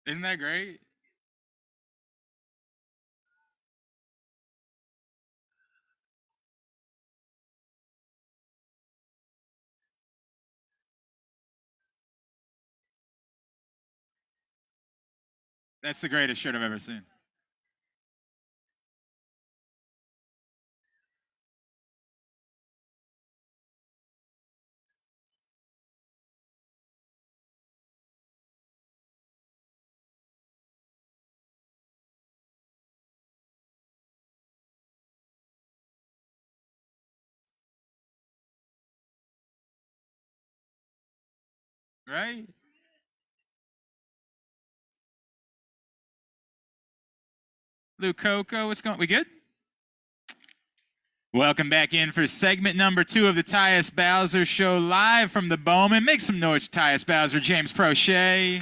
Isn't that great? That's the greatest shirt I've ever seen. Right? Lou Coco, what's going on? We good? Welcome back in for segment number 2 of the Tyus Bowser Show, live from the Bowman. Make some noise, Tyus Bowser, James Proche.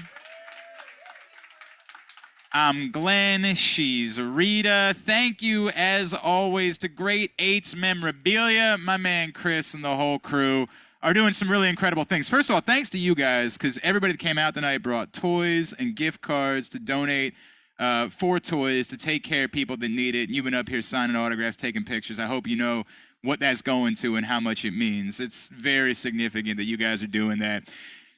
I'm Glenn, she's Rita. Thank you, as always, to Great Eights Memorabilia. My man Chris and the whole crew are doing some really incredible things. First of all, thanks to you guys, because everybody that came out tonight brought toys and gift cards to donate for toys to take care of people that need it. You've been up here signing autographs, taking pictures. I hope you know what that's going to and how much it means. It's very significant that you guys are doing that.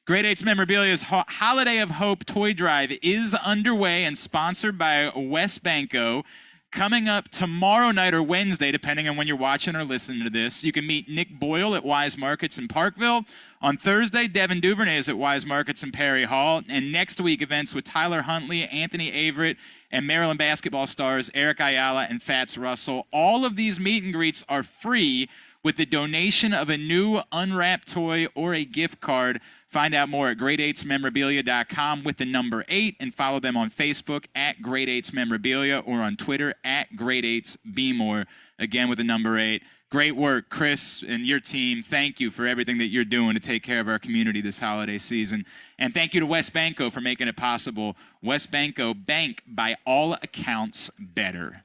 Great Eights Memorabilia's Holiday of Hope Toy Drive is underway and sponsored by West Banco. Coming up tomorrow night or Wednesday, depending on when you're watching or listening to this, you can meet Nick Boyle at Wise Markets in Parkville. On Thursday, Devin Duvernay is at Wise Markets in Perry Hall. And next week, events with Tyler Huntley, Anthony Averett, and Maryland basketball stars Eric Ayala and Fats Russell. All of these meet and greets are free with the donation of a new unwrapped toy or a gift card. Find out more at great8smemorabilia.com with the number 8 and follow them on Facebook at Great Eights Memorabilia or on Twitter at Great Eights Be More, again with the number 8. Great work, Chris and your team. Thank you for everything that you're doing to take care of our community this holiday season. And thank you to West Banco for making it possible. West Banco, bank by all accounts better.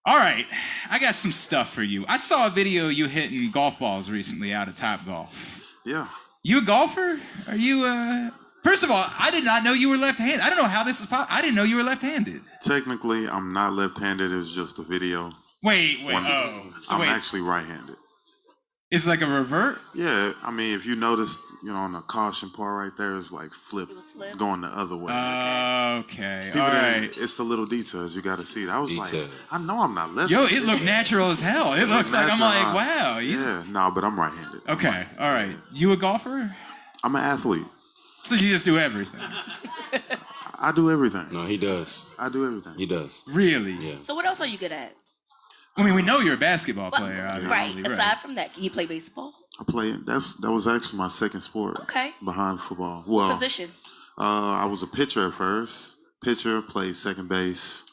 All right, I got some stuff for you. I saw a video you hitting golf balls recently out of Topgolf. Yeah. You a golfer? Are you, First of all, I did not know you were left-handed. I don't know how this is possible. I didn't know you were left-handed. Technically, I'm not left-handed. It's just a video. Wait, I'm actually right-handed. It's like a revert? Yeah, I mean, if you notice, on the caution part right there, it's like flip, going the other way. Okay, all right. It's the little details you got to see. I was like, I know I'm not left. Yo, it looked natural as hell. It looked like, I'm like, wow. Yeah, no, but I'm right-handed. Okay, all right. You a golfer? I'm an athlete. So you just do everything? I do everything. No, he does. I do everything. He does. Really? Yeah. So what else are you good at? I mean, we know you're a basketball player, obviously. Right. Aside from that, can you play baseball? I play. That was actually my second sport. Okay. Behind football. Well, what position? I was a pitcher at first. Pitcher, played second base,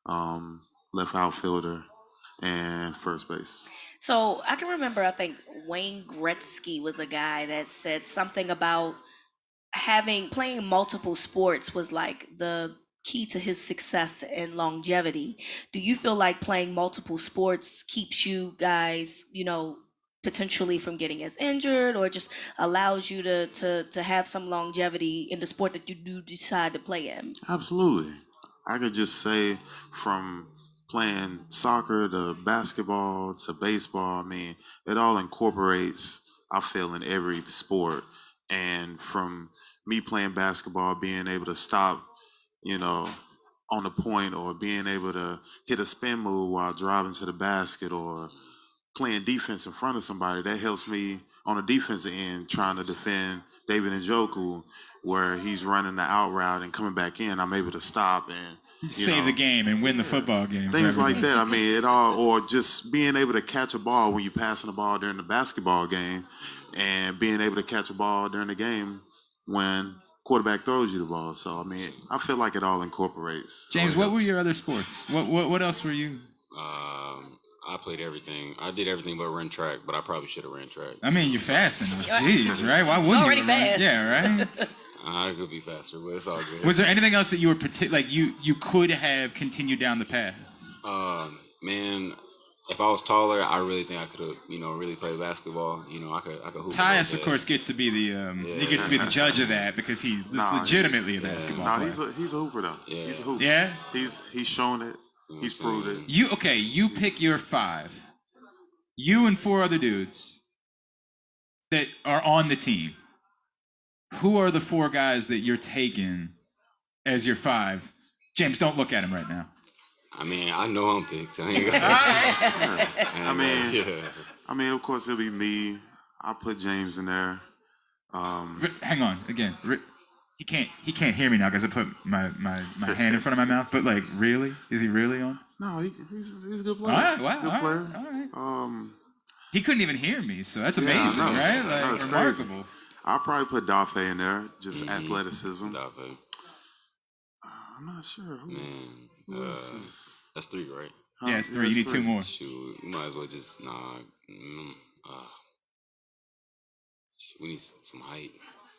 left outfielder, and first base. So I can remember, I think Wayne Gretzky was a guy that said something about playing multiple sports was like the key to his success and longevity. Do you feel like playing multiple sports keeps you guys, potentially from getting as injured, or just allows you to have some longevity in the sport that you do decide to play in? Absolutely. I could just say from playing soccer to basketball to baseball, I mean, it all incorporates, I feel, in every sport. And from me playing basketball, being able to stop, on the point, or being able to hit a spin move while driving to the basket, or playing defense in front of somebody, that helps me on the defensive end trying to defend David Njoku, where he's running the out route and coming back in. I'm able to stop and save the game and win the football game. Things like that. I mean, or just being able to catch a ball when you're passing the ball during the basketball game, and being able to catch a ball during the game when quarterback throws you the ball. So, I mean, I feel like it all incorporates. James, what were your other sports? What else were you? I played everything. I did everything but run track, but I probably should have ran track. I mean, you're fasting. Jeez, right? Why wouldn't already you? Fast. Yeah, right? I could be faster, but it's all good. Was there anything else that you were you could have continued down the path? Man, if I was taller, I really think I could have, really played basketball. I could hoop. Tyus, of course, gets to be the he gets to be the judge of that because he is legitimately a basketball player. He's a hooper though. Yeah. He's a hooper. Yeah. He's shown it. He's proved it. You pick your 5. You and 4 other dudes that are on the team. Who are the 4 guys that you're taking as your 5? James, don't look at him right now. I mean, I know I'm picked. I mean, of course, it'll be me. I'll put James in there. Hang on, again. He can't hear me now because I put my hand in front of my mouth. But like, really? Is he really on? No, he's a good player. All right, wow, good player. All right. He couldn't even hear me, so that's amazing, right? Like, remarkable. Crazy. I'll probably put Dafe in there, just athleticism. Dafe. I'm not sure. Who else is... That's 3, right? Yeah, it's 3. You need 2 more. Shoot, you might as well just we need some height.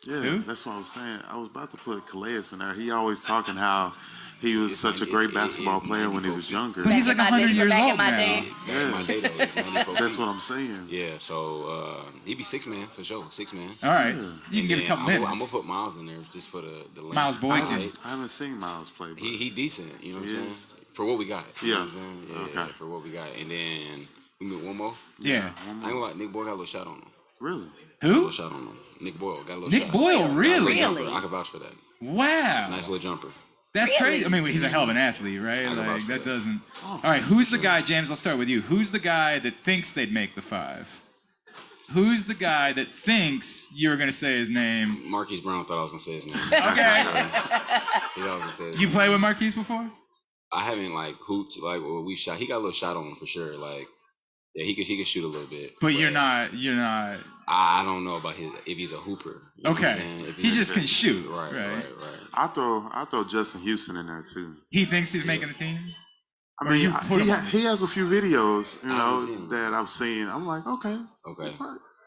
Yeah, Who? That's what I was saying. I was about to put Calais in there. He always talking how he was such a great basketball player when he was younger. But he's like 100 years old now. My day, though, it's 94 That's what I'm saying. Yeah, so he'd be 6 man for sure. 6 man. All right, Yeah. you can get a couple minutes. I'm gonna put Miles in there just for the length. Miles Boykins. I haven't seen Miles play. But He decent. You know what I'm saying? is. For what we got. You know Yeah. what I'm saying? Okay. Yeah, for what we got. And then we need one more. Yeah. One I ain't more. gonna lie, Nick Boyle got a little shot on him. Really? Got a little Who? shot on him. Nick Boyle got a little Nick shot. Boyle, really? Jumper. I can vouch for that. Wow. Nice little jumper. That's crazy. I mean, he's a hell of an athlete, right? I know Like, about that that. doesn't... All right, who's the guy, James, I'll start with you. Who's the guy that thinks they'd make the 5? Who's the guy that thinks you're going to say his name? Marquise Brown thought I was gonna say his name. Okay. He thought I was gonna say his You name. played with Marquise before? I haven't like hooped like we shot. He got a little shot on him for sure. Like, yeah, he could shoot a little bit. But you're not... I don't know about if he's a hooper. You know what I'm Okay. saying? If He just can shoot. right. I throw Justin Houston in there too. He thinks he's making the team? I Or mean, you put him on. he has a few videos, I haven't seen him. that I've seen. I'm like, okay, Okay.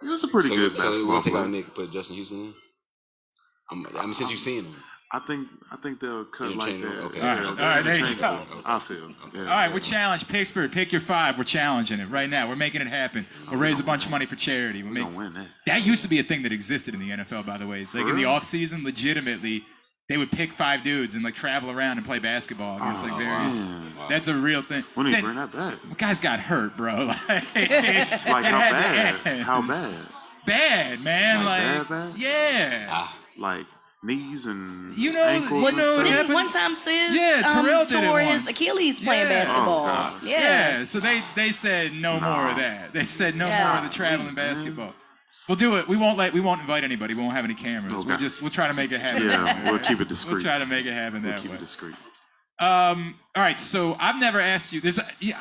he was a pretty good So we're basketball gonna take player. out Nick, put Justin Houston in. I mean, since you've seen him. I think they'll cut You're like changing that. it? Okay. Yeah, All right, there you change go. it. I feel. Yeah. All right, we're challenged. Pittsburgh, pick your 5. We're challenging it right now. We're making it happen. We'll raise a bunch of money for charity. We're gonna win that. That used to be a thing that existed in the NFL, by the way. Like in the real? off season, legitimately, they would pick 5 dudes and like travel around and play basketball against like various. man. Wow. That's a real thing. We need to Then- bring that back. Guys got hurt, bro. Like Like how bad? How bad? Bad, man. Like Like, bad? yeah. Like knees and You know- ankles you and know what stuff? happened? One time, Sis Terrell did it tore once. his Achilles playing Yeah. basketball. Oh, God. Yeah, so they said no more of that. They said no more of the traveling basketball. We'll do it. We won't invite anybody. We won't have any cameras. Okay. We'll try to make it happen. Yeah, we'll keep it discreet. We'll try to make it happen We'll that keep way. it discreet. All right, so I've never asked you.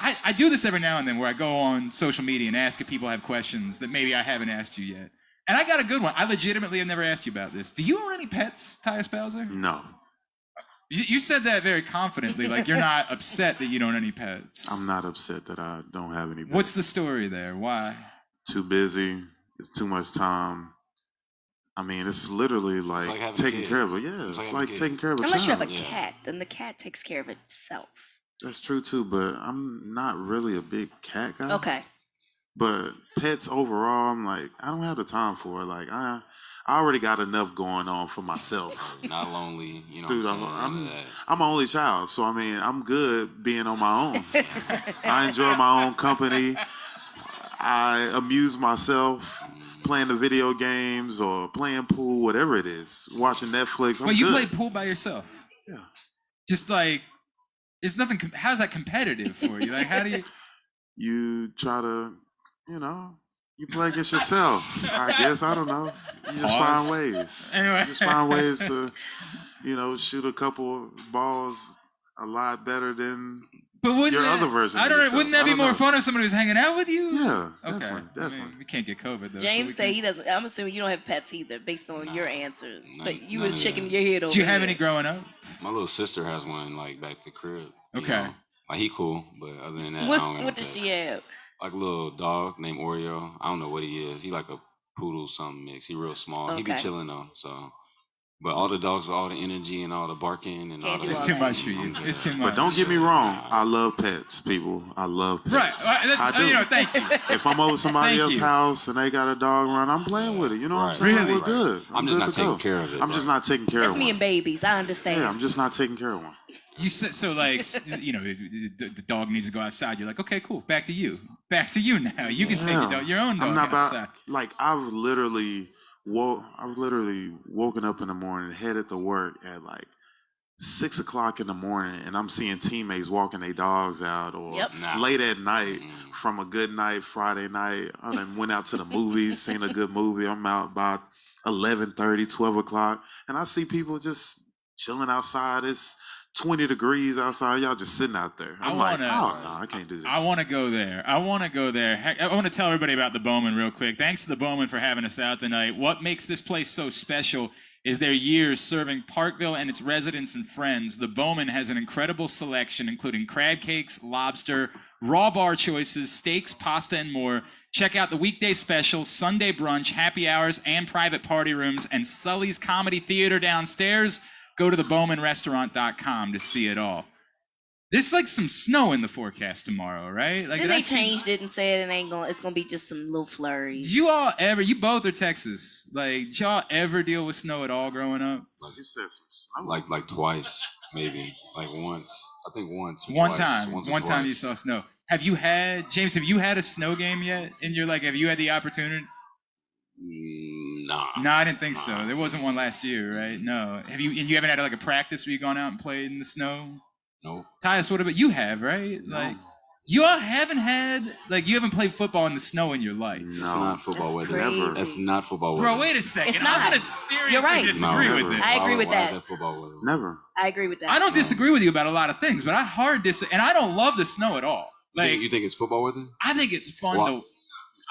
I do this every now and then where I go on social media and ask if people have questions that maybe I haven't asked you yet. And I got a good one. I legitimately have never asked you about this. Do you own any pets, Tyus Bowser? No, You said that very confidently, like you're not upset that you don't own any pets. I'm not upset that I don't have any. What's the story there? Why? Too busy. It's too much time. I mean, it's literally like, like having a taking kid. care of it. Yeah, It's it's like having a like kid. taking care of a Unless you child. have a Yeah. cat, then the cat takes care of itself. That's true too, but I'm not really a big cat guy. Okay. But pets overall, I'm like, I don't have the time for it. Like, I already got enough going on for myself. Not lonely, you know. Dude, what I'm saying? None of that. I'm an only child, so I mean, I'm good being on my own. I enjoy my own company. I amuse myself playing the video games or playing pool, whatever it is, watching Netflix. I'm But you good. play pool by yourself. Yeah. Just like, it's nothing. How's that competitive for you? Like, how do you? You try to, you play against yourself. I guess I don't know. You just Pause. find ways. Anyway. You just find ways to, shoot a couple balls a lot better than. But wouldn't Your that, other version I of don't. yourself. Wouldn't that I be don't more know. fun if somebody was hanging out with you? Yeah, Okay. definitely. I mean, we can't get COVID though. James so said we he doesn't. I'm assuming you don't have pets either, based on your answer. But you none was of shaking that. your head over. Did you have here. any growing up? My little sister has one like back at the crib. you Okay. know. Like he cool, but other than that, I don't got no What does pet. she have? Like a little dog named Oreo. I don't know what he is. He like a poodle something mix. He real small. He be Okay. chilling though. So, But all the dogs with all the energy and all the barking and all Can't the do It's all too that. much for you. It's too much. But don't get me wrong, I love pets, people. I love pets. Right. That's, I do. you know, thank you. If I'm over somebody Thank else's you. house and they got a dog around, I'm playing with it. You know what I'm saying? Really? We're good. I'm just good not to taking go. care of it. I'm just not taking care That's of me one. and babies. I understand. Yeah, I'm just not taking care of one. You said so, like, you know, the dog needs to go outside. You're like, okay, cool. Back to you. Back to you now. You can take your own dog I'm not outside. like I've literally woken up in the morning, headed to work at like 6 o'clock in the morning, and I'm seeing teammates walking their dogs out, or Yep. late at night from a good night, Friday night. I then went out to the movies, seen a good movie. I'm out about 11:30, 12 o'clock, and I see people just chilling outside. It's 20 degrees outside. Y'all just sitting out there. I'm like, oh no, I can't do this. I want to go there. I want to tell everybody about the Bowman real quick. Thanks to the Bowman for having us out tonight. What makes this place so special is their years serving Parkville and its residents and friends. The Bowman has an incredible selection, including crab cakes, lobster, raw bar choices, steaks, pasta, and more. Check out the weekday specials, Sunday brunch, happy hours, and private party rooms, and Sully's Comedy Theater downstairs. Go to thebowmanrestaurant.com to see it all. There's like some snow in the forecast tomorrow, right? Like, Then they changed it and said it's gonna be just some little flurries. You both are Texas. Like, did y'all ever deal with snow at all growing up? Like you said, some snow. like twice, maybe. Like once. I think once. Or One twice. time. Once or One time twice. you saw snow. James, have you had a snow game yet? And you're like, have you had the opportunity? Nah. No, I didn't think so. There wasn't one last year, right? No. You haven't had like a practice where you've gone out and played in the snow? Nope. Tyus, what about you? Have, right? Like, you all haven't played football in the snow in your life. It's not football That's weather. crazy. That's not football weather. Bro, wait a second. It's not. I'm gonna seriously You're right. disagree No, with never. this. I agree with Why is that. that football weather? Never. I agree with that. I don't disagree with you about a lot of things, but I and I don't love the snow at all. Like, You think it's football weather? I think it's fun I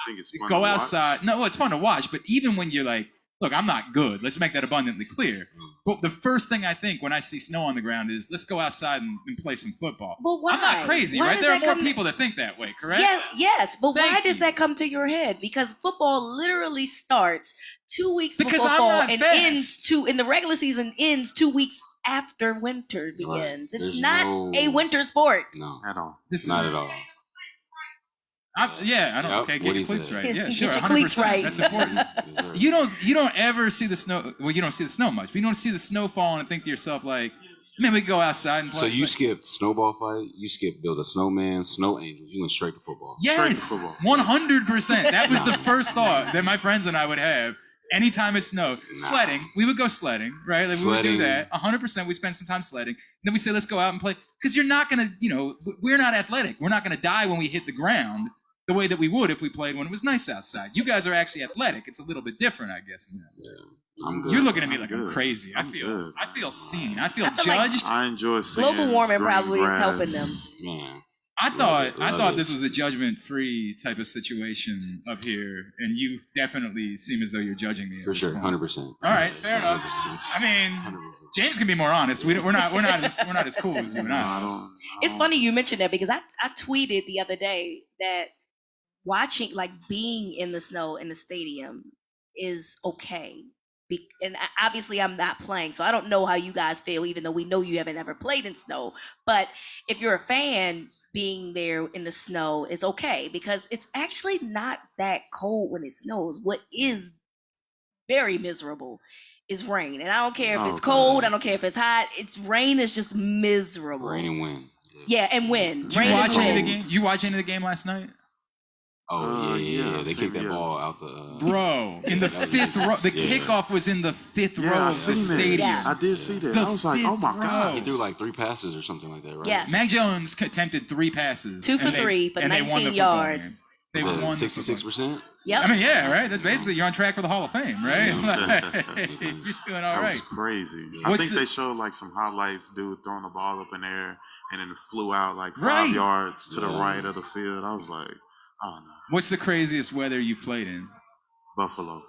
think it's fun go to watch. outside. No, it's fun to watch, but even when you're like, look, I'm not good. Let's make that abundantly clear. But the first thing I think when I see snow on the ground is, let's go outside and play some football. But why? I'm not crazy, Why right? does There are that more come- people that think that way, correct? Yes, but why Thank does you. that come to your head? Because football literally starts 2 weeks Because before I'm fall not and fast. ends in the regular season ends 2 weeks after winter begins. Right. It's There's not no- a winter sport. No. At all. This Not is, at all. I don't. Yep, Okay, get what your he cleats said. right. Yeah, Get sure. your 100%. cleats right. That's important. Yes, sir. You don't ever see the snow. Well, you don't see the snow much. But you don't see the snow falling and think to yourself like, man, we could go outside and play. So you skipped snowball fight, you skipped build a snowman, snow angels, you went straight to football. Yes, Straight to 100%. That was the first thought that my friends and I would have anytime it snowed. Nah. Sledding. We would go sledding, right? Like we would do Sledding. that. 100%. We spend some time sledding. Then we say, let's go out and play. Because you're not going to, we're not athletic. We're not going to die when we hit the ground the way that we would if we played when it was nice outside. You guys are actually athletic. It's a little bit different, I guess. I'm good. You're looking at me I'm like I'm good. crazy. I'm good. I feel seen. I feel feel like- judged. I enjoy seeing Global warming green probably is helping grass. Man. I Love thought it. this was a judgment-free type of situation up here, and you definitely seem as though you're judging me. at For this sure, point. 100%. All right, fair enough. I mean, 100%. James can be more honest. We're not as cool as you and No, I. I don't. It's funny you mentioned that because I tweeted the other day that watching, like being in the snow in the stadium is okay. And obviously I'm not playing, so I don't know how you guys feel, even though we know you haven't ever played in snow. But if you're a fan, being there in the snow is okay because it's actually not that cold when it snows. What is very miserable is rain. And I don't care if it's cold, I don't care if it's hot. Rain is just miserable. Rain and wind. Yeah, and wind. Did you Rain watch and any of the wind. game? Did you watch any of the game last night? Oh, yeah. yeah, They kicked that yeah. ball out the... Bro, in the That was fifth row. The yeah. kickoff was in the fifth row Yeah, I of seen the that. stadium. Yeah. I did see that. The I was like, oh my fifth god. row. He threw like 3 passes or something like that, right? Yes. Mac Jones attempted 3 passes. 2 for and they- 3 for and they won the 19 football yards. game. They Was won it the football 66%? Yep. I mean, yeah, right? That's basically, you're on track for the Hall of Fame, right? Like, you're doing all That right. was crazy. Yeah. I What's think the- they showed like some highlights, dude throwing the ball up in the air and then it flew out like 5 Right. yards to the Yeah. right of the field. I was like, oh no. What's the craziest weather you've played in? Buffalo.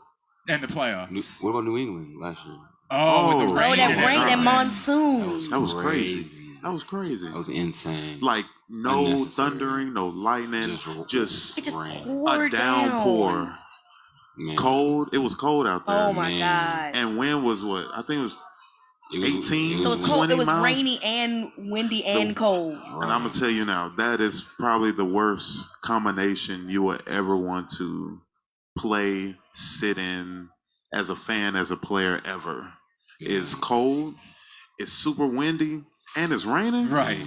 In the playoffs? What about New England last year? Oh, with the Oh, rain. Oh, that and rain everything. and monsoon. That was crazy. That was crazy. That was insane. Like no Unnecessary. thundering, no lightning, just It just rain. poured a downpour. Man. Cold. It was cold out there. Oh my God. And wind was what? I think it was 18. So it's cold. It was rainy and windy and cold. And I'm gonna tell you now, that is probably the worst combination you will ever want to play, sit in as a fan, as a player ever. It's cold, it's super windy, and it's raining. Right.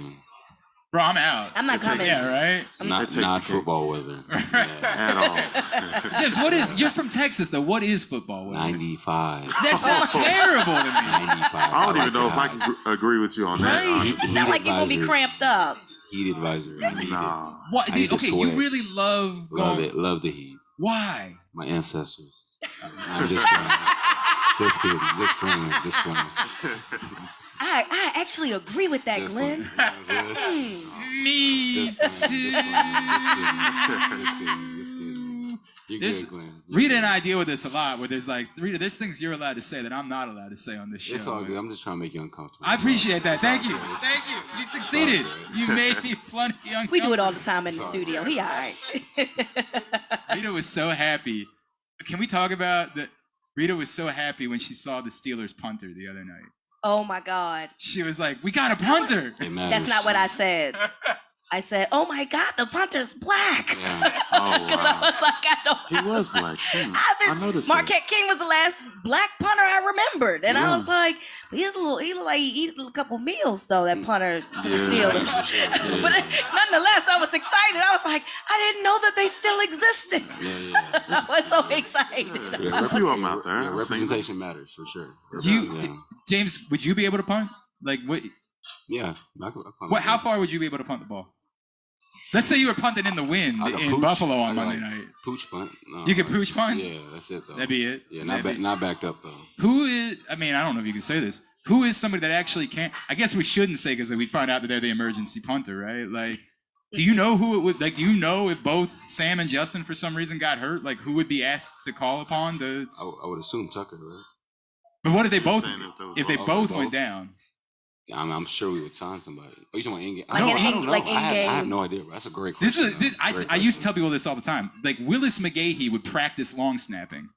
Bro, I'm out. I'm not coming. Yeah, right? Not football weather. At all. James, you're from Texas, though. What is football weather? 95. That sounds terrible to me. 95. I don't even know if I can agree with you on that. Right. You sound like you're going to be cramped up. Heat advisory. Nah. What? Okay, you really love going... Love it. Love the heat. Why? My ancestors. I'm just kidding. Just kidding. Just playing. I actually agree with that, Glenn. Me too. You're good, Glenn. Rita and I deal with this a lot, where there's like, Rita, there's things you're allowed to say that I'm not allowed to say on this show. It's all good. I'm just trying to make you uncomfortable. I appreciate that. Thank you. Thank you. You succeeded. You made me plenty uncomfortable. We do it all the time in the studio. He all right. Rita was so happy. Can we talk about that? Rita was so happy when she saw the Steelers punter the other night. Oh my God. She was like, we got a punter. That's not what I said. I said, oh my God, the punter's black. Yeah. Oh, wow. I was like, I don't He was black, too. I noticed Marquette King was the last black punter I remembered. And I Yeah. was like, he looked like he eat a couple meals, though, that punter for the Steelers. Yeah. But nonetheless, I was excited. I was like, I didn't know that they still existed. Yeah. I was so excited. There's a few of them out there. Yeah, I've seen them. representation matters for sure. James, would you be able to punt? Like, what? Yeah. How far would you be able to punt the ball? Let's say you were punting in the wind in Buffalo on Monday night. Pooch punt. No, You could pooch punt? Yeah, that's it though. That'd be it? Yeah, not backed up though. Who is, I mean, I don't know if you can say this. Who is somebody that actually can't, I guess we shouldn't say because we'd find out that they're the emergency punter, right? Like, do you know who it would, like, do you know if both Sam and Justin for some reason got hurt? Like, who would be asked to call upon to? I would assume Tucker, right? But what if they both, if they both went down? Yeah, I mean, I'm sure we would sign somebody. Oh, you talking about in-game? Like I in- don't know. like I in-game. have no idea. That's a great question. I used to tell people this all the time. Like, Willis McGahee would practice long snapping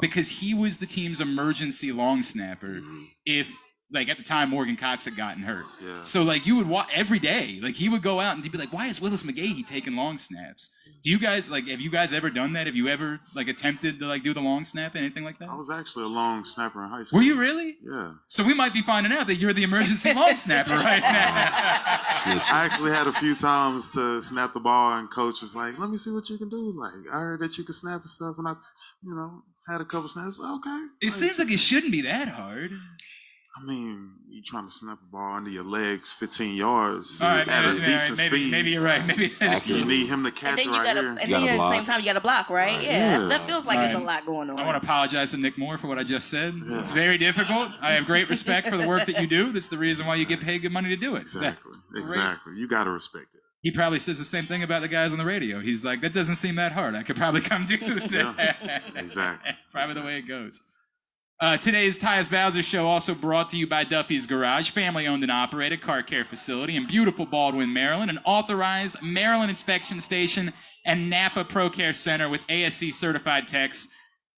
because he was the team's emergency long snapper if, like, at the time Morgan Cox had gotten hurt. Yeah. So, like, you would watch every day. Like, he would go out and he'd be like, why is Willis McGahee taking long snaps? Do you guys, like, have you guys ever done that? Have you ever, like, attempted to, like, do the long snap, anything like that? I was actually a long snapper in high school. Were you really? Yeah. So we might be finding out that you're the emergency long snapper right now. I actually had a few times to snap the ball, and coach was like, let me see what you can do. Like, I heard that you could snap and stuff, and I, had a couple snaps. Okay. It seems like it shouldn't be that hard. I mean, you trying to snap a ball under your legs 15 yards All right, at a decent speed. maybe you're right. Maybe you need him to catch And then right here. and then at the same time you got to block, right? Yeah. That feels like Right. there's a lot going on. I want to apologize to Nick Moore for what I just said. Yeah. It's very difficult. I have great respect for the work that you do. That's the reason why you get paid good money to do it. Exactly. You got to respect it. He probably says the same thing about the guys on the radio. He's like, that doesn't seem that hard. I could probably come do that. Yeah, exactly. Probably the way it goes. Today's Tyus Bowser Show also brought to you by Duffy's Garage, family-owned and operated car care facility in beautiful Baldwin, Maryland, an authorized Maryland inspection station and Napa Pro Care Center with ASC certified techs.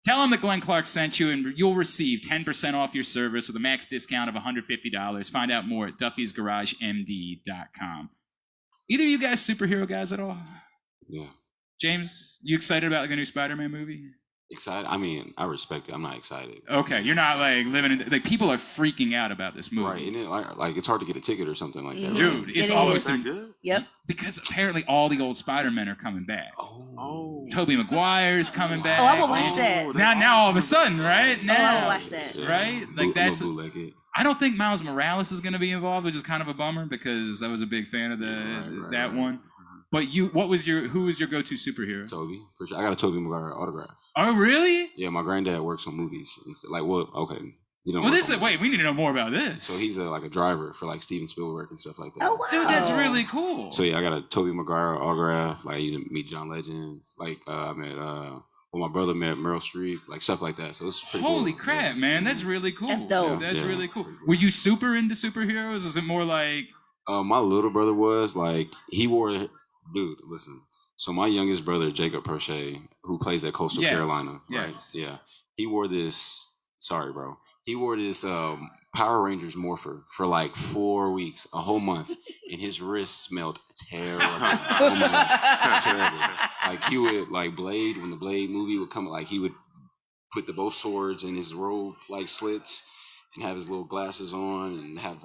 Tell them that Glenn Clark sent you, and you'll receive 10% off your service with a max discount of $150. Find out more at duffysgaragemd.com. Either of you guys superhero guys at all? Yeah. James, you excited about the new Spider-Man movie? Excited? I mean, I respect it. I'm not excited. Okay, you're not like living in, like, people are freaking out about this movie. Right, isn't it? Like it's hard to get a ticket or something like that. Dude, right? it's It almost Is that good? Yep. because apparently all the old Spider-Men are coming back. Oh. Tobey Maguire's coming back. Oh, I will watch that. Now all of a sudden, right? Oh, Now, I will watch that. right? Like that's. bootleg it. I don't think Miles Morales is going to be involved, which is kind of a bummer because I was a big fan of that one. But who was your go-to superhero? Toby, for sure. I got a Tobey Maguire autograph. Oh, really? Yeah, my granddad works on movies. And stuff. Like, well, okay. You know. Well, we need to know more about this. So he's like a driver for like Steven Spielberg and stuff like that. Oh, wow. Dude, that's really cool. So yeah, I got a Tobey Maguire autograph. Like I used to meet John Legend. Like I met my brother met Meryl Streep. Like stuff like that. So it's pretty cool. Holy crap, man, that's really cool. That's dope. That's Yeah. really cool. Were you super into superheroes? Or is it more like? My little brother was like he wore. Dude, listen. So my youngest brother, Jacob Proche, who plays at Coastal Carolina, right? Yes. Yeah. He wore this. Sorry, bro. He wore this Power Rangers morpher for like 4 weeks, a whole month, and his wrist smelled terrible. Oh my gosh, terrible. Like he would like Blade when the Blade movie would come, like he would put both swords in his robe like slits and have his little glasses on and have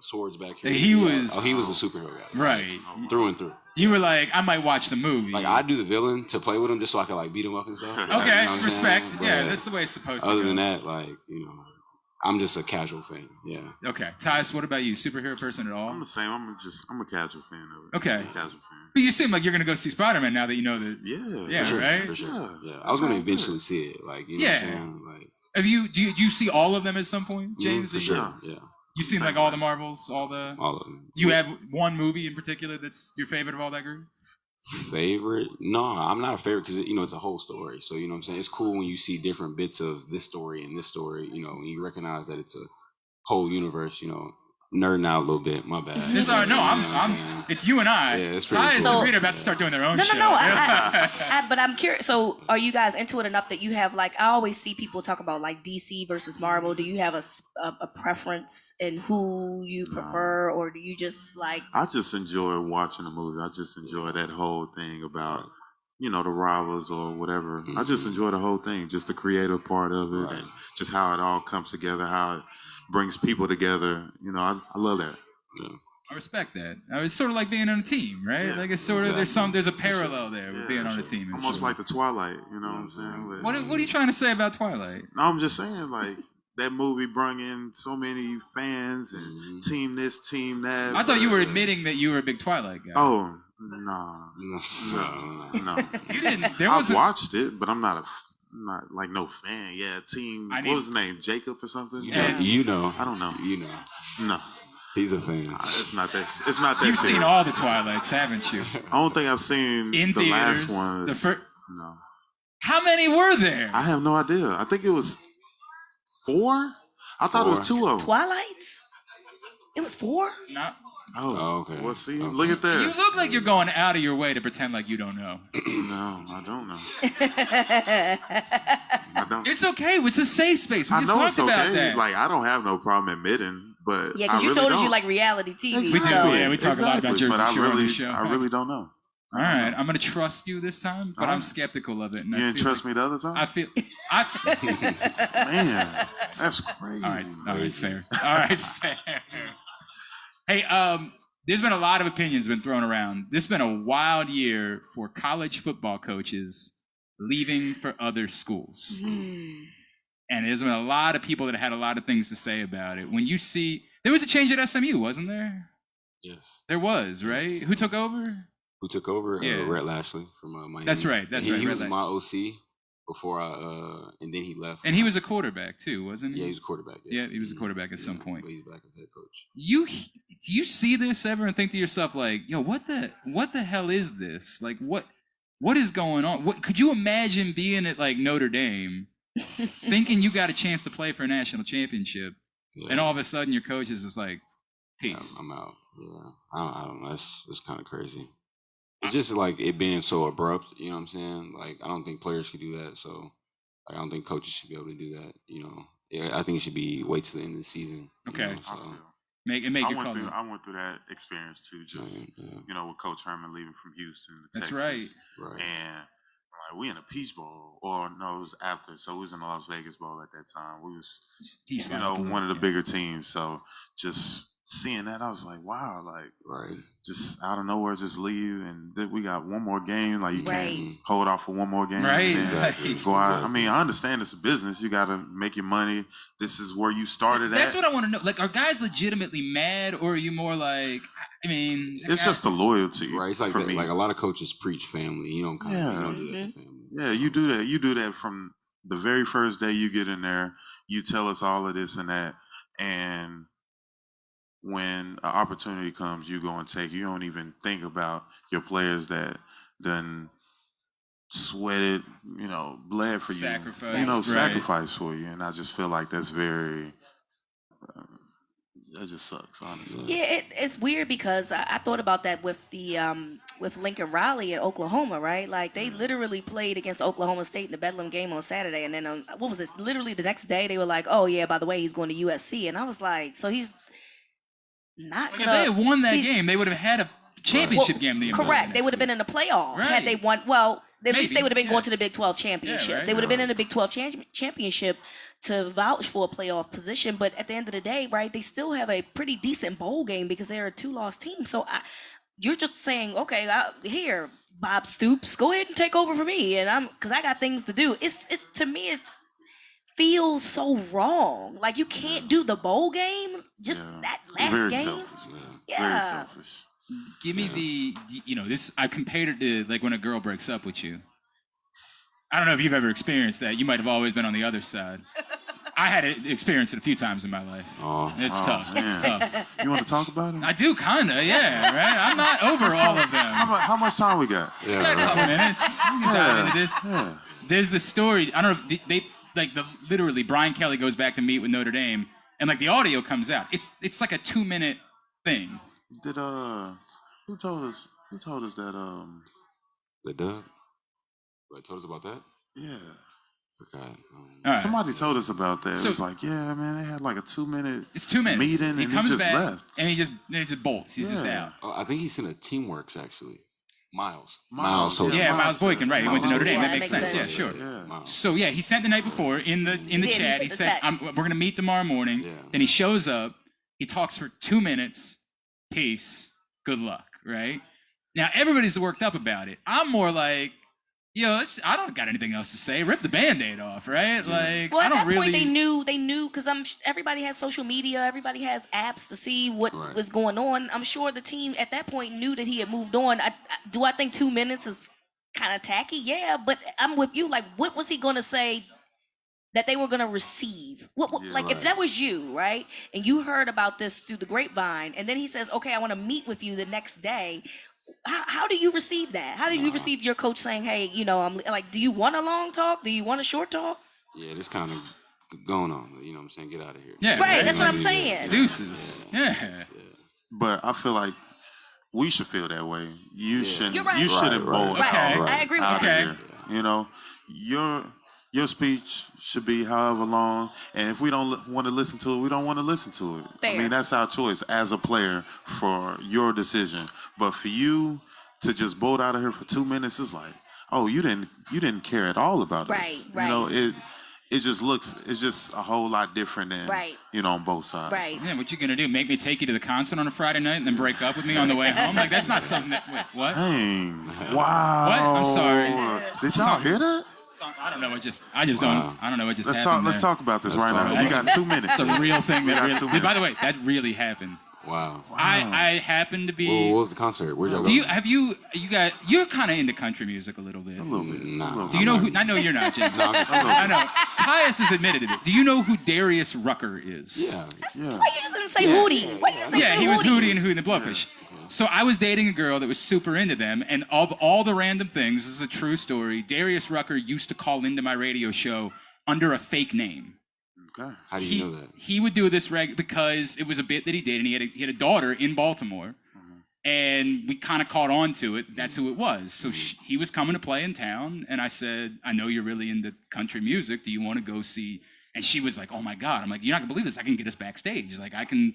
swords back here. He was he was a superhero guy, right, through and through. You were like, I might watch the movie. Like I do the villain to play with him just so I can like beat him up and stuff. Okay, you know respect. Yeah, that's the way it's supposed to go. Other than that, like I'm just a casual fan. Yeah. Okay, Tyus, what about you? Superhero person at all? I'm the same. I'm a casual fan of it. Okay. I'm a casual fan. But you seem like you're gonna go see Spider-Man now that you know that. Yeah. Yeah, right. For sure. Yeah. I was gonna eventually see it. Like you know what I'm saying? Like. Have you? Do you see all of them at some point, James? For sure. Yeah. You've seen like all the Marvels, all of them. Do you have one movie in particular that's your favorite of all that group? Favorite? No, I'm not a favorite because it's a whole story. So you know what I'm saying. It's cool when you see different bits of this story and this story. When you recognize that it's a whole universe. Nerding out a little bit. My bad. It's all right. No, I'm. It's you and I. Yeah, it's pretty Ty cool. and Syreeta about to start doing their own show. No. But I'm curious. So, are you guys into it enough that you have like? I always see people talk about like DC versus Marvel. Do you have a preference in who you prefer, or do you just like? I just enjoy watching the movie. I just enjoy that whole thing about the rivals or whatever. I just enjoy the whole thing, just the creative part of it, and just how it all comes together, how it brings people together. I love that. Yeah. I respect that. It's sort of like being on a team, right? Yeah, like it's sort of there's a parallel there with being on a team. Almost like the Twilight, you know what I'm saying? What are you trying to say about Twilight? No, I'm just saying like that movie brought in so many fans and team this, team that. I thought you were admitting that you were a big Twilight guy. Oh no. You didn't. I've watched it, but I'm not like no fan. Yeah, team. What was his name? Jacob or something? Yeah. I don't know. No. He's a fan. It's not that. It's not that. You've serious. seen all the Twilights, haven't you? I don't think I've seen in the theaters, last one. No. How many were there? I have no idea. I think it was 4. I thought it was 2 of them. Twilights? It was 4? No. Oh, okay. Well, see, Okay. look at that. You look like you're going out of your way to pretend like you don't know. No, I don't know. I don't. It's okay. It's a safe space. We I just know talked it's okay. about that. Like I don't have no problem admitting, but Yeah, because you really told us don't. you like reality TV. We do. Exactly. Yeah, we talk a lot about Exactly. Jersey But Shore on this show. I really don't know. All right, I'm gonna trust you this time, but I'm skeptical of it. And You didn't trust me the other time? Man, that's crazy. All right, fair. All right, fair. Hey, there's been a lot of opinions been thrown around. This has been a wild year for college football coaches leaving for other schools. And there's been a lot of people that had a lot of things to say about it. When you see, there was a change at SMU, wasn't there? Yes. There was, right? Yes. Who took over? Who took over? Yeah. Rhett Lashley from Miami. That's right. He Red was Light. my OC before and then he left. And he was a quarterback too, wasn't he? Yeah, he was a quarterback. Yeah, he was a quarterback at some point. But he's back as head coach. Do you see this ever and think to yourself like, yo, what the hell is this? Like, what is going on? What could you imagine being at like Notre Dame, thinking you got a chance to play for a national championship, and all of a sudden your coach is just like, peace. I'm out. Yeah, I don't know. It's kind of crazy. It's just like it being so abrupt. You know what I'm saying? Like I don't think players could do that. So I don't think coaches should be able to do that. I think it should be wait till the end of the season. Okay. I Make your call. I went through that experience too. Just with Coach Herman leaving from Houston to That's Texas. right. And like we in a Peach Bowl, or no, it was after. So we was in the Las Vegas Bowl at that time. We was one of the bigger teams. So just seeing that, I was like, wow, like just out of nowhere, just leave, and then we got one more game. Like you can't hold off for one more game, right? And then go out. I mean, I understand it's a business. You got to make your money. This is where you started. That's what I want to know. Like, are guys legitimately mad, or are you more like? I mean, it's just the loyalty, right? It's like for that, me. like a lot of coaches preach family. You don't do that to family. Yeah, you do that. You do that from the very first day you get in there. You tell us all of this and that, and when an opportunity comes, you go and take. You don't even think about your players that done sweated, bled for you, sacrifice for you. And I just feel like that's very. That just sucks, honestly. Yeah, it's weird because I thought about that with the with Lincoln Riley in Oklahoma, right? Like they literally played against Oklahoma State in the Bedlam game on Saturday, and then what was it? Literally the next day they were like, "Oh yeah, by the way, he's going to USC," and I was like, "So he's not Like, gonna." if they had won that game, they would have had a championship game. Correct. They would have been in the playoff had they won. Well, at least they would have been going to the Big 12 championship. Yeah, right. They would have been in the Big 12 championship to vouch for a playoff position. But at the end of the day, right, they still have a pretty decent bowl game because they're a 2-loss team. So you're just saying, okay, here, Bob Stoops, go ahead and take over for me, and because I got things to do. It's to me, it feels so wrong. Like you can't do the bowl game, just that last Very game. Selfish, man. Yeah. Very selfish. Give me this. I compared it to like when a girl breaks up with you. I don't know if you've ever experienced that. You might have always been on the other side. I had to experience it a few times in my life. It's tough. Man. It's tough. You want to talk about it? I do, kinda, yeah, right? I'm not over all of them. How much time we got? We got a couple minutes. We can dive into this. Yeah. There's the story. I don't know if they literally Brian Kelly goes back to meet with Notre Dame, and like the audio comes out. It's like a 2-minute thing. Did who told us that The Doug? What, told us about that? yeah. Okay. All right. Somebody told us about that. So- it was like, yeah, man, they had like a 2-minute It's 2 minutes. meeting He and comes he just back left. and he just bolts. He's just Yeah. out. Oh, I think he's in a Teamworks, actually. Miles. Miles, told yeah. us. Yeah, Miles Boykin, right? He went to Notre Dame. Yeah, That makes sense. Yeah, sure. Yeah. Miles. So yeah, he sent the night before in the Yeah, he chat. sent He the said, text. "We're gonna meet tomorrow morning." Yeah. Then he shows up. He talks for 2 minutes. Peace. Good luck. Right now, everybody's worked up about it. I'm more like, I don't got anything else to say. Rip the Band-Aid off, right? Like, Well, I at don't that really. point they knew because everybody has social media, everybody has apps to see what Right. was going on. I'm sure the team at that point knew that he had moved on. Do I think 2 minutes is kind of tacky? Yeah, but I'm with you. Like, what was he gonna say that they were gonna receive? Yeah, like if right. that was you, right, and you heard about this through the grapevine, and then he says, "Okay, I want to meet with you the next day." How do you receive that? How do you receive your coach saying, "Hey, I'm like, do you want a long talk? Do you want a short talk?" Yeah, this kind of going on. You know what I'm saying? Get out of here. Yeah, Right, right? that's what Like, I'm saying. Deuces. Yeah. But I feel like we should feel that way. You shouldn't. You're right. You shouldn't Right, bolt right. Okay. I agree with out you. of here. Your speech should be however long, and if we don't want to listen to it, we don't want to listen to it. Fair. I mean, that's our choice as a player for your decision. But for you to just bolt out of here for 2 minutes is like, oh, you didn't care at all about Right, us. right. It's just a whole lot different than Right. On both sides. Right. Yeah, what you gonna do? Make me take you to the concert on a Friday night and then break up with me on the way home? Like that's not something that. Wait, what? Dang. Wow. What? I'm sorry. Did y'all hear that? I don't know. I just don't. I don't know what just Let's happened. Let's talk about this Let's right talk now. about You got 2 minutes. It's a real thing We that got really. 2 minutes. By the way, that really happened. Wow. I happen to be. Well, what was the concert? Where'd y'all go? You're kind of into country music a little bit. A little bit. Nah. A little Do you know who? I know you're not, James. No, I'm just- I know. Tyus has admitted it. Do you know who Darius Rucker is? Yeah. Yeah. Why you just didn't say Hootie? Why you just didn't Yeah, say he was Hootie and Hootie and the Blowfish. So I was dating a girl that was super into them, and of all the random things, this is a true story. Darius Rucker used to call into my radio show under a fake name. Okay. How do you know that? He would do this because it was a bit that he did, and he had a daughter in Baltimore, and we kind of caught on to it. That's who it was. So he was coming to play in town, and I said, "I know you're really into country music. Do you want to go see?" And she was like, "Oh my God!" I'm like, "You're not gonna believe this. I can get us backstage. Like I can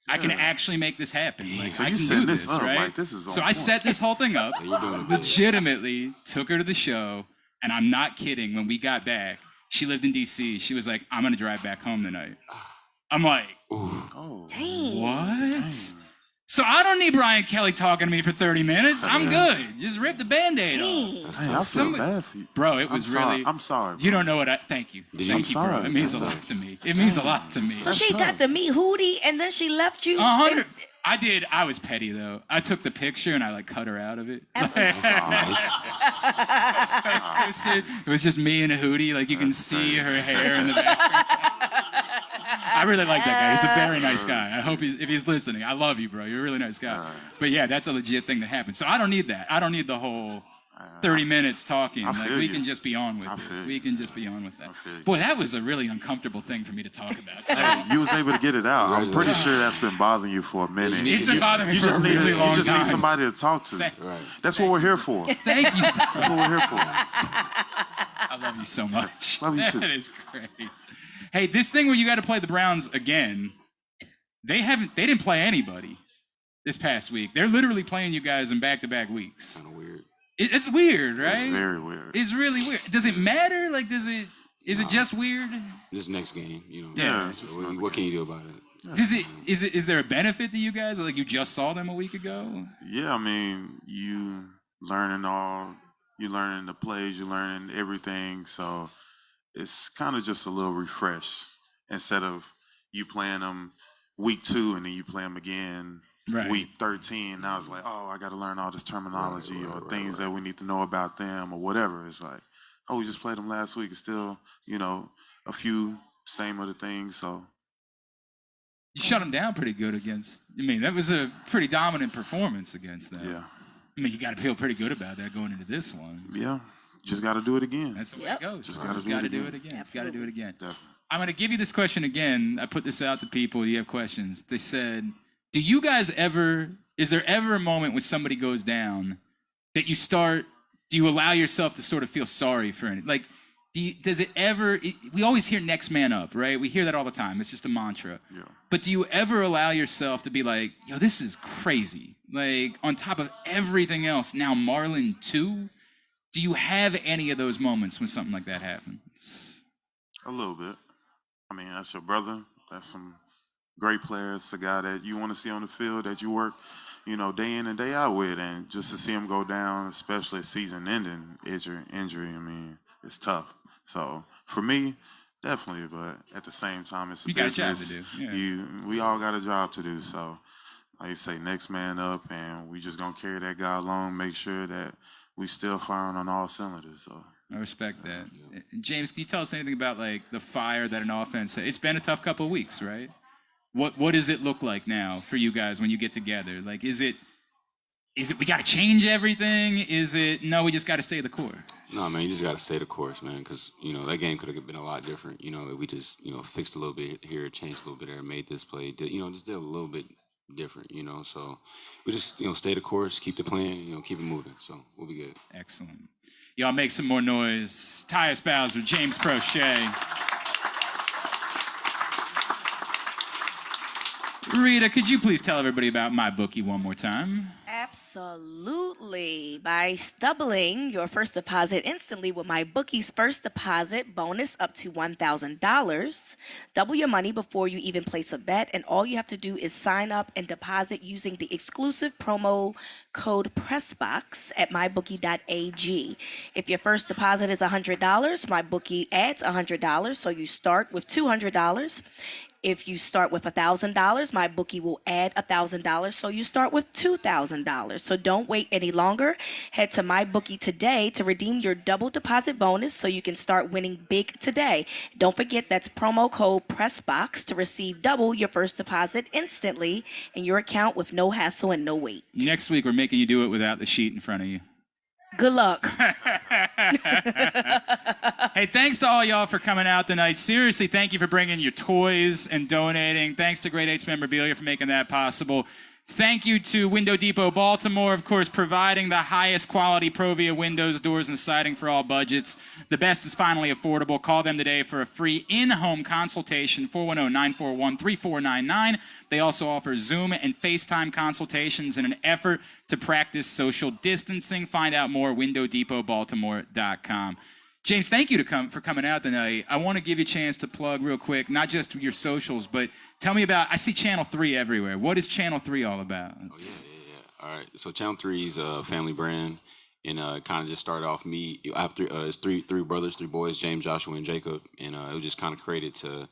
actually make this happen. Like So I you can setting do this this, up, right?" like, this is on So I point. set this whole thing up. You're doing it good. Legitimately took her to the show, and I'm not kidding. When we got back, she lived in D.C. She was like, "I'm gonna drive back home tonight." I'm like, Ooh. Oh. Dang. "What?" So I don't need Brian Kelly talking to me for 30 minutes. I'm good. Just rip the Band-Aid off. Dang. That's Hey, I tough. feel Somebody- bad for you. Bro, it was really... I'm sorry. You don't know what I... Thank you. Did you- Thank you, I'm bro. sorry. It means a That's lot to me. It means a lot to me. So That's she tough. got to meet Hootie, and then she left you. 100... I did. I was petty, though. I took the picture, and I, cut her out of it. Nice. It was just me and a Hootie. Like, you can see her hair in the background. I really like that guy. He's a very nice guy. I hope if he's listening. I love you, bro. You're a really nice guy. But yeah, that's a legit thing that happened. So I don't need that. I don't need the whole 30 minutes talking. I Like feel we you. can just be on with I it. feel We you. can just be on with that. I feel you. Boy, that was a really uncomfortable thing for me to talk about. So Hey, you was able to get it out. I'm pretty Congratulations. sure that's been bothering you for a minute. it's been bothering me You for a just need really long you just time. need somebody to talk to. Thank- Right. That's what we're here for. Thank you. That's what we're here for. I love you so much. Love you too. That is great. Hey, this thing where you got to play the Browns again, they didn't play anybody this past week. They're literally playing you guys in back-to-back weeks. Kind of weird. It's weird, right? It's very weird. It's really weird. Does it matter? Like, is it just weird? This next game, you know. Yeah. it's just So another what can game. you do about it? Is there a benefit to you guys? Like you just saw them a week ago? Yeah, I mean, you learning the plays, you learning everything. So it's kind of just a little refresh instead of you playing them week 2 and then you play them again Right. week 13. Now it's like, oh, I got to learn all this terminology or things that we need to know about them or whatever. It's like, oh, we just played them last week. It's still, a few same other things. So You shut them down pretty good against. I mean, that was a pretty dominant performance against them. yeah, I mean, you got to feel pretty good about that going into this one. yeah, just got to do it again. That's the way Yep. it goes. Just You gotta do gotta it do it again. again. Got to do it again. Definitely. I'm going to give you this question again. I put this out to people. You have questions. They said, do you guys is there ever a moment when somebody goes down that do you allow yourself to sort of feel sorry for it? Like, does it ever, we always hear next man up, right? We hear that all the time. It's just a mantra. Yeah. But do you ever allow yourself to be like, yo, this is crazy? Like, on top of everything else, now Marlon too? Do you have any of those moments when something like that happens? A little bit. I mean, that's your brother. That's some great players. It's a guy that you want to see on the field, that you work, day in and day out with. And just to see him go down, especially a season-ending injury, I mean, it's tough. So for me, definitely. But at the same time, it's a You got a business. job to do. Yeah. We all got a job to do. So like you say, next man up, and we just gonna carry that guy along, make sure that we still firing on all cylinders. So. I respect that. James, can you tell us anything about like the fire that an offense? It's been a tough couple of weeks, right? What does it look like now for you guys when you get together? Like, is it we got to change everything? Is it no? We just got to stay the course. No, man, you just got to stay the course, man, because, that game could have been a lot different. If we just, fixed a little bit here, changed a little bit there, made this play, just did a little bit different, So we just, stay the course, keep the plan, keep it moving. So we'll be good. Excellent. Y'all make some more noise. Tyus Bowser, James Proche. Rita, could you please tell everybody about MyBookie one more time? Absolutely. By doubling your first deposit instantly with MyBookie's first deposit bonus up to $1,000. Double your money before you even place a bet, and all you have to do is sign up and deposit using the exclusive promo code PRESSBOX at mybookie.ag. If your first deposit is $100, MyBookie adds $100, so you start with $200. If you start with $1,000, MyBookie will add $1,000, so you start with $2,000. So don't wait any longer. Head to MyBookie today to redeem your double deposit bonus so you can start winning big today. Don't forget that's promo code PRESSBOX to receive double your first deposit instantly in your account with no hassle and no wait. Next week, we're making you do it without the sheet in front of you. Good luck. Hey, thanks to all y'all for coming out tonight. Seriously, thank you for bringing your toys and donating. Thanks to Great 8's Memorabilia for making that possible. Thank you to Window Depot Baltimore, of course, providing the highest quality Provia windows, doors, and siding for all budgets. The best is finally affordable. Call them today for a free in-home consultation, 410-941-3499. They also offer Zoom and FaceTime consultations in an effort to practice social distancing. Find out more at WindowDepotBaltimore.com. James, thank you for coming out tonight. I want to give you a chance to plug real quick, not just your socials, but tell me about, I see Channel 3 everywhere. What is Channel 3 all about? Oh, yeah. All right. So Channel 3 is a family brand, and kind of just started off me. I have three brothers, 3 boys, James, Joshua, and Jacob, and it was just kind of created to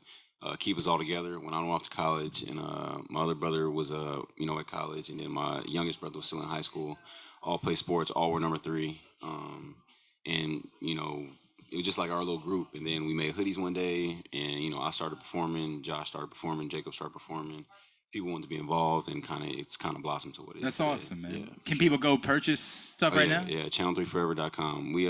keep us all together when I went off to college. And my other brother was, at college, and then my youngest brother was still in high school. All play sports, all were number 3. And, it was just like our little group. And then we made hoodies one day, and, I started performing, Josh started performing, Jacob started performing. people want to be involved, and it's kind of blossomed to what it is. That's today. awesome, man. Yeah, Can sure. people go purchase stuff right yeah, now? Yeah, channel3forever.com. We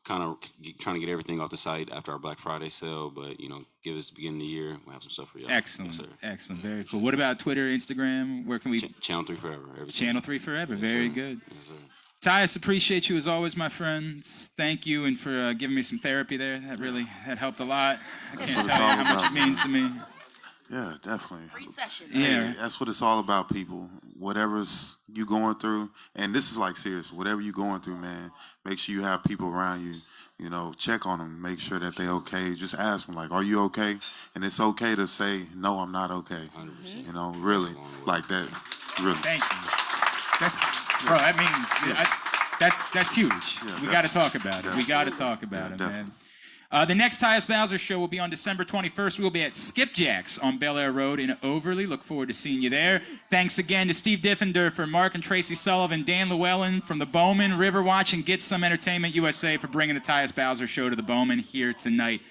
kind of trying to get everything off the site after our Black Friday sale, but give us the beginning of the year. We'll have some stuff for y'all. Excellent, Yes, sir. excellent, very cool. What about Twitter, Instagram? Where can we? Channel 3 Forever. Everything. Channel 3 Forever. Yes, Very sir. good. Yes, sir. Tyus, appreciate you as always, my friends. Thank you, and for giving me some therapy there. That helped a lot. I That's can't what tell it's you all how much it about, means to me. Yeah, definitely. Free session. Yeah. Hey, that's what it's all about, people. Whatever's you going through, and this is like serious. Whatever you going through, man, make sure you have people around you. Check on them, make sure that they okay. Just ask them, like, "Are you okay?" And it's okay to say, "No, I'm not okay." 100%. Really, like that. Really. Thank you. Bro, that means that's huge. Yeah, We got to talk about it. We got to talk about it, man. The next Tyus Bowser Show will be on December 21st. We will be at Skipjack's on Bel Air Road in Overley. Look forward to seeing you there. Thanks again to Steve Diffender, for Mark and Tracy Sullivan, Dan Llewellyn from the Bowman, Riverwatch, and Get Some Entertainment USA for bringing the Tyus Bowser Show to the Bowman here tonight.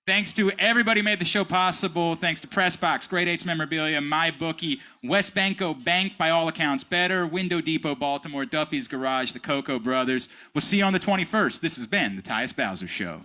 Thanks to everybody who made the show possible. Thanks to Pressbox, Great Eights Memorabilia, MyBookie, West Banco Bank, by all accounts better, Window Depot Baltimore, Duffy's Garage, the Cocoa Brothers. We'll see you on the 21st. This has been the Tyus Bowser Show.